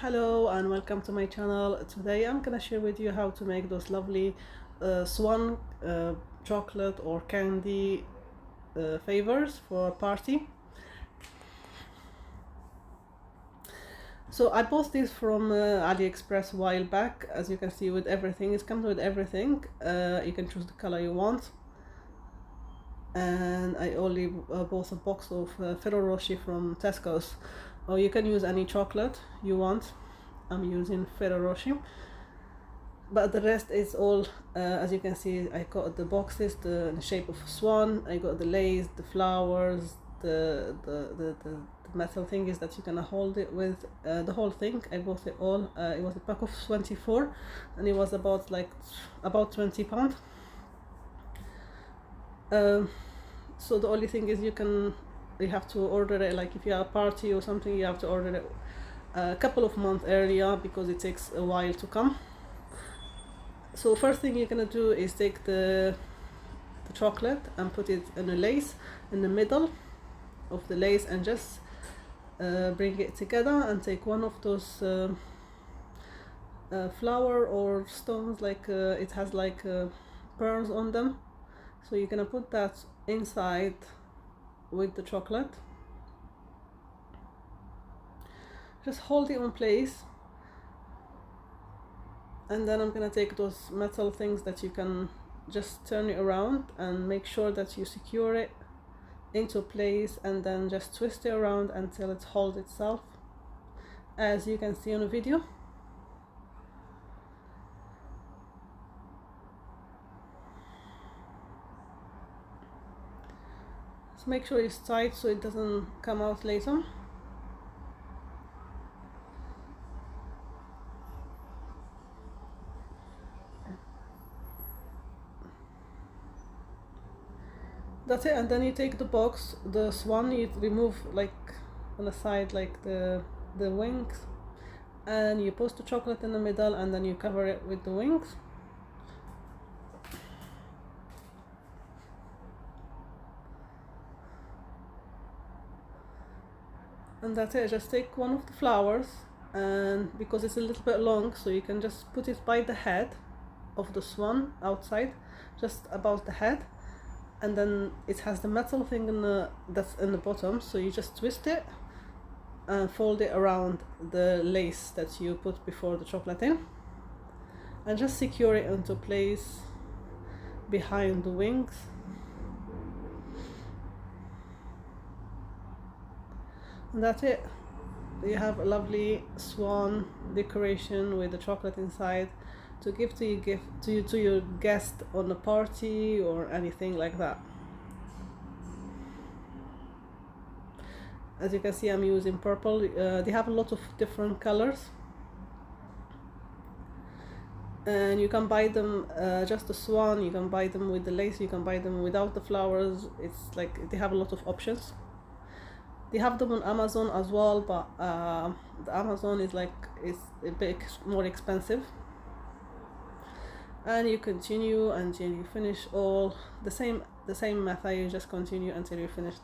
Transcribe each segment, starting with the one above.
Hello and welcome to my channel. Today I'm gonna share with you how to make those lovely swan chocolate or candy favors for a party. So I bought this from AliExpress a while back. As you can see, with everything, it comes with everything. You can choose the color you want. And I only bought a box of Ferrero Rocher from Tesco's. Or you can use any chocolate you want. I'm using Ferrero Rocher, but the rest is all as you can see. I got the boxes in the shape of a swan. I got the lace, the flowers, the metal thing is that you can hold it with, the whole thing. I bought it all. It was a pack of 24 and it was about about £20. So the only thing is you have to order it, like if you have a party or something, you have to order it a couple of months earlier because it takes a while to come. So first thing you're gonna do is take the chocolate and put it in a lace in the middle of the lace and just bring it together, and take one of those flower or stones, like it has like pearls on them. So you're gonna put that inside with the chocolate. Just hold it in place, and then I'm gonna take those metal things that you can just turn it around and make sure that you secure it into place, and then just twist it around until it holds itself, as you can see on the video. So make sure it's tight so it doesn't come out later. That's it. And then you take the box, the swan, you remove like on the side, like the wings, and you put the chocolate in the middle, and then you cover it with the wings. And that's it. Just take one of the flowers, and because it's a little bit long, so you can just put it by the head of the swan, outside, just above the head, and then it has the metal thing that's in the bottom, so you just twist it and fold it around the lace that you put before the chocolate in, and just secure it into place behind the wings. And that's it. You have a lovely swan decoration with the chocolate inside to give to your guest on a party or anything like that. As you can see, I'm using purple. They have a lot of different colors, and you can buy them just the swan, you can buy them with the lace, you can buy them without the flowers. It's like they have a lot of options. They have them on Amazon as well, but the Amazon is a bit more expensive. And you continue until you finish all the same method. You just continue until you finish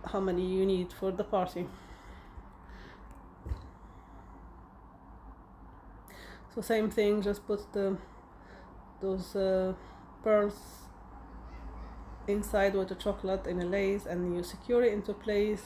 how many you need for the party. So same thing, just put those pearls inside with the chocolate in a lace, and you secure it into place.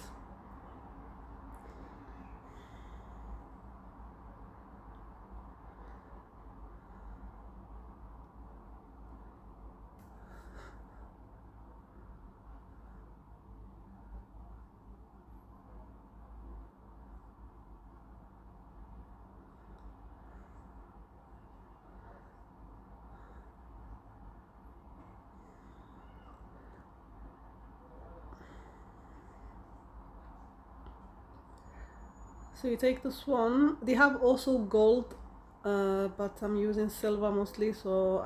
So you take the swan. They have also gold, but I'm using silver mostly, so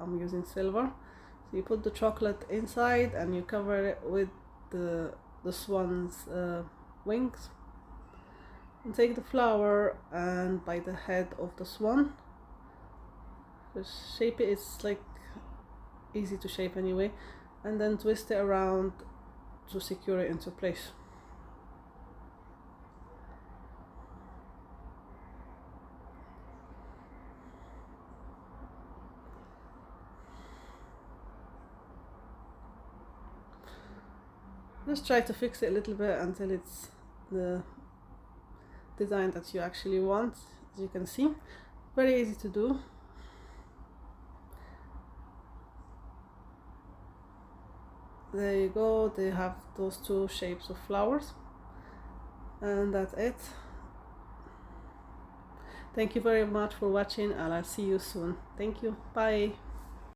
I'm using silver. So you put the chocolate inside and you cover it with the swan's wings, and take the flower and by the head of the swan, just shape it. It's like easy to shape anyway, and then twist it around to secure it into place. Just try to fix it a little bit until it's the design that you actually want. As you can see, very easy to do. There you go, they have those two shapes of flowers, and that's it. Thank you very much for watching, and I'll see you soon. Thank you, bye.